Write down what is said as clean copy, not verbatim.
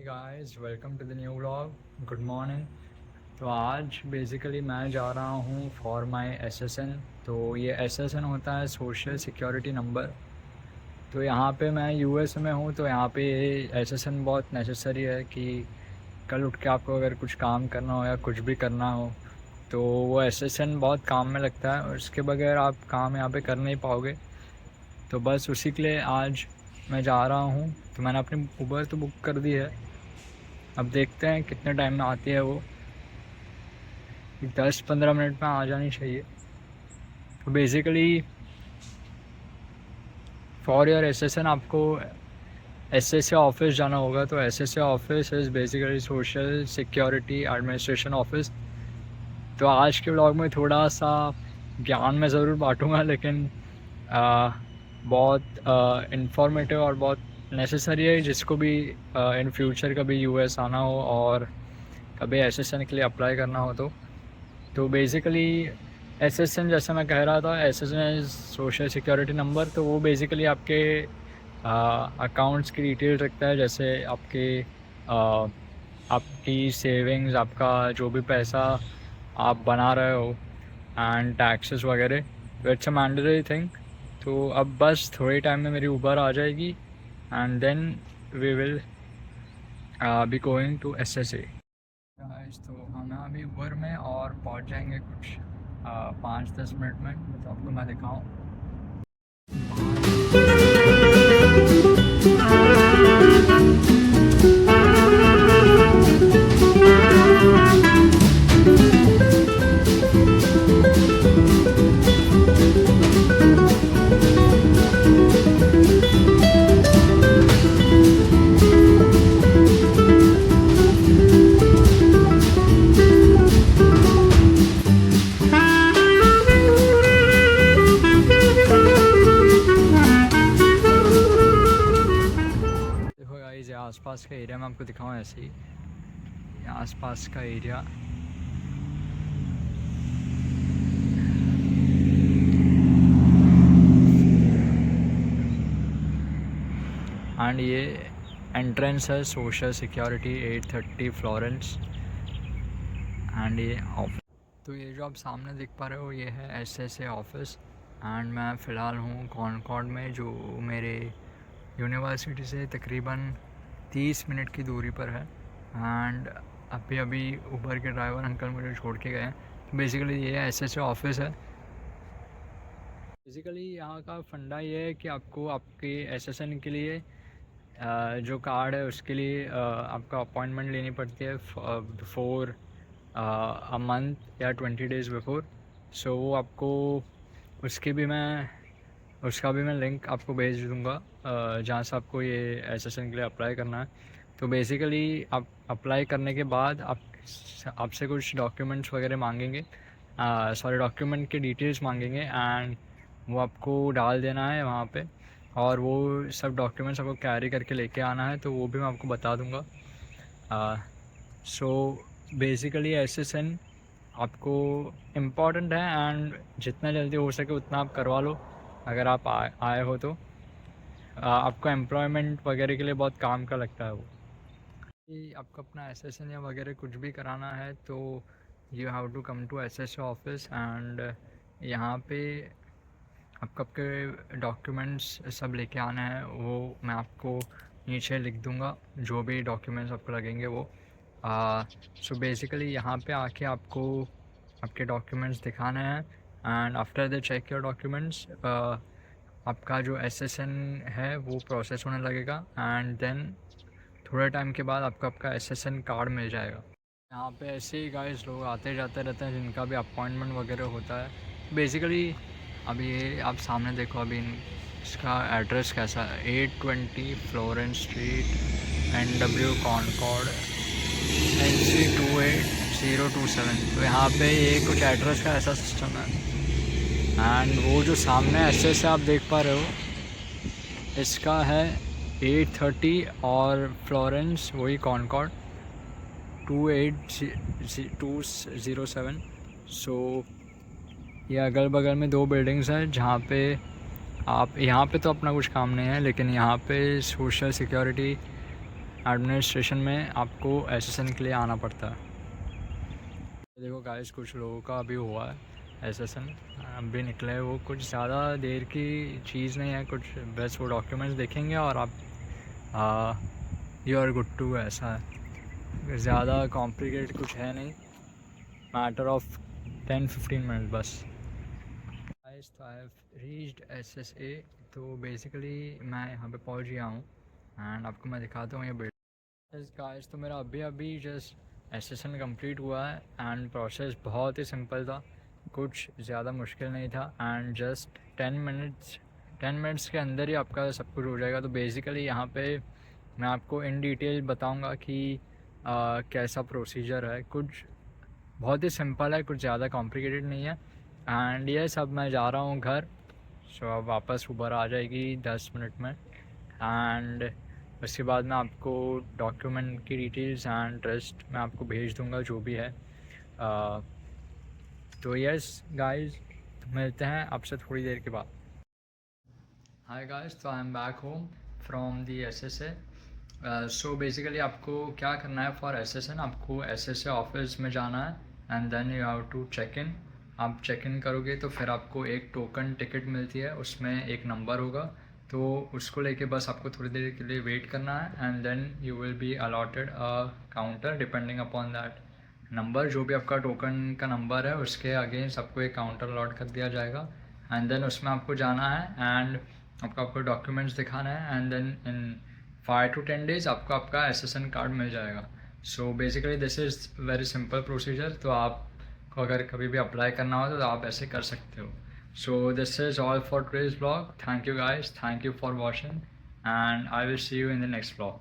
Guys welcome to the new vlog. Good morning. तो आज basically मैं जा रहा हूँ फॉर माय एसएसएन। तो ये एसएसएन होता है सोशल सिक्योरिटी नंबर। तो यहाँ पे मैं यूएस में हूँ, तो यहाँ पे एसएसएन बहुत नेसेसरी है कि कल उठ के आपको अगर कुछ काम करना हो या कुछ भी करना हो तो वो एसएसएन बहुत काम में लगता है, और इसके बगैर आप काम यहाँ पे कर नहीं पाओगे। तो बस उसी के लिए आज मैं जा रहा हूँ। तो मैंने अपनी उबर तो बुक कर दी है, अब देखते हैं कितने टाइम में आती है वो। 10-15 मिनट में आ जानी चाहिए। तो बेसिकली फॉर योर एसएसएन आपको एसएसए ऑफिस जाना होगा। तो SSA office is basically social security administration office. तो आज के व्लॉग में थोड़ा सा ज्ञान में ज़रूर बांटूंगा, लेकिन बहुत इंफॉर्मेटिव और बहुत नेसेसरी है जिसको भी इन फ्यूचर कभी यूएस आना हो और कभी एसएसएन के लिए अप्लाई करना हो। तो बेसिकली एसएसएन, जैसे मैं कह रहा था, एसएसएन सोशल सिक्योरिटी नंबर। तो वो बेसिकली आपके अकाउंट्स की डिटेल रखता है, जैसे आपकी सेविंग्स, आपका जो भी पैसा आप बना रहे हो एंड टैक्सेस वगैरह। तो इट्स अ मैंडेटरी थिंग। तो अब बस थोड़े टाइम में मेरी उबर आ जाएगी and then we will be going to SSA. तो हम अभी उबर में और पहुंच जाएंगे कुछ 5-10 मिनट में। तो आपको मैं दिखाऊँ। देखो गाइस, ये आसपास का एरिया मैं आपको दिखाऊँ ऐसे ही। ये आसपास का एरिया एंड ये एंट्रेंस है सोशल सिक्योरिटी 830 फ्लोरेंस। एंड ये ऑफिस, तो ये जो आप सामने देख पा रहे हो ये है एसएसए ऑफिस। एंड मैं फ़िलहाल हूँ कॉनकॉर्ड में, जो मेरे यूनिवर्सिटी से तकरीबन 30 मिनट की दूरी पर है। एंड अभी उबर के ड्राइवर अंकल मुझे छोड़ के गए हैं। तो बेसिकली ये एसएसए ऑफिस है। बेसिकली यहाँ का फंडा ये है कि आपको आपके एसएसएन के लिए जो कार्ड है उसके लिए आपका अपॉइंटमेंट लेनी पड़ती है बिफोर अ मंथ या 20 डेज़ बिफोर। सो वो आपको उसका भी मैं लिंक आपको भेज दूँगा जहाँ से आपको ये एसएसएन के लिए अप्लाई करना है। तो बेसिकली आप अप्लाई करने के बाद आपसे कुछ डॉक्यूमेंट्स वगैरह मांगेंगे, डॉक्यूमेंट के डिटेल्स मांगेंगे एंड वो आपको डाल देना है वहाँ पे। और वो सब डॉक्यूमेंट्स आपको कैरी करके लेके आना है, तो वो भी मैं आपको बता दूँगा। सो बेसिकली एसएसएन आपको इम्पॉर्टेंट है एंड जितना जल्दी हो सके उतना आप करवा लो अगर आप आए हो तो। आपको एम्प्लॉयमेंट वगैरह के लिए बहुत काम का लगता है वो। कि आपको अपना एसएसएन या वगैरह कुछ भी कराना है तो you have to come to SSA office. And यहाँ पे आपको आपके डॉक्यूमेंट्स सब लेके आना है, वो मैं आपको नीचे लिख दूँगा जो भी डॉक्यूमेंट्स आपको लगेंगे वो। सो बेसिकली यहाँ पे आके आपको आपके डॉक्यूमेंट्स दिखाने हैं and after the check your documents आपका जो एसएसएन है वो प्रोसेस होने लगेगा एंड देन थोड़े टाइम के बाद आपको आपका एसएसएन कार्ड मिल जाएगा। यहाँ पे ऐसे ही गाइस लोग आते जाते रहते हैं जिनका भी अपॉइंटमेंट वगैरह होता है। बेसिकली अभी ये आप सामने देखो, अभी इसका एड्रेस कैसा है, 820 Florence Street NW Concord NC 28027। तो यहाँ पे ये कुछ एड्रेस का ऐसा सिस्टम है। एंड वो जो सामने एसएसए आप देख पा रहे हो इसका है 830 और फ्लोरेंस वही कॉनकॉर्ड 28027। सो ये अगल बगल में 2 बिल्डिंग्स हैं जहाँ पे आप, यहाँ पे तो अपना कुछ काम नहीं है, लेकिन यहाँ पे सोशल सिक्योरिटी एडमिनिस्ट्रेशन में आपको एसएसएन के लिए आना पड़ता है। देखो गाइस, कुछ लोगों का अभी हुआ है एसएसएन, अभी निकले। वो कुछ ज़्यादा देर की चीज़ नहीं है, कुछ बस वो डॉक्यूमेंट्स देखेंगे और आप यू आर गुड टू, ऐसा है। ज़्यादा कॉम्प्लिकेटेड कुछ है नहीं, मैटर ऑफ 10-15 मिनट बस। गाइस, तो आई हैव रीच्ड एसएसए। तो बेसिकली मैं यहाँ पे पहुँच गया हूँ एंड आपको मैं दिखाता हूँ ये बिल्डिंग। गाइस, तो मेरा अभी जस्ट एसएसएन कंप्लीट हुआ है एंड प्रोसेस बहुत ही सिंपल था, कुछ ज़्यादा मुश्किल नहीं था एंड जस्ट 10 मिनट्स के अंदर ही आपका सब कुछ हो जाएगा। तो बेसिकली यहाँ पे मैं आपको इन डिटेल बताऊँगा कि कैसा प्रोसीजर है। कुछ बहुत ही सिंपल है, कुछ ज़्यादा कॉम्प्लिकेटेड नहीं है। एंड ये सब मैं जा रहा हूँ घर, सो अब वापस उबर आ जाएगी 10 मिनट में एंड उसके बाद मैं आपको डॉक्यूमेंट की डिटेल्स एंड रेस्ट मैं आपको भेज दूँगा जो भी है। तो यस गाइस, मिलते हैं आपसे थोड़ी देर के बाद। हाय गाइस, तो I am back home from the SSA. So basically आपको क्या करना है फॉर एसएसएन, आपको एसएसए ऑफिस में जाना है and then you have to check in. आप चेक इन करोगे तो फिर आपको एक टोकन टिकट मिलती है, उसमें एक नंबर होगा, तो उसको लेके बस आपको थोड़ी देर के लिए वेट करना है and then you will be allotted a counter depending upon that number. जो भी आपका टोकन का नंबर है उसके अगेंस्ट आपको एक काउंटर अलॉट कर दिया जाएगा एंड देन उसमें आपको जाना है एंड आपको डॉक्यूमेंट्स दिखाना है and then in 5 to 10 days आपको आपका एसएसएन कार्ड मिल जाएगा। So basically this is very simple procedure. तो आपको अगर कभी भी अप्लाई करना हो तो आप ऐसे कर सकते हो। So this is all for today's blog. Thank you guys, thank you for watching and I will see you in the next blog.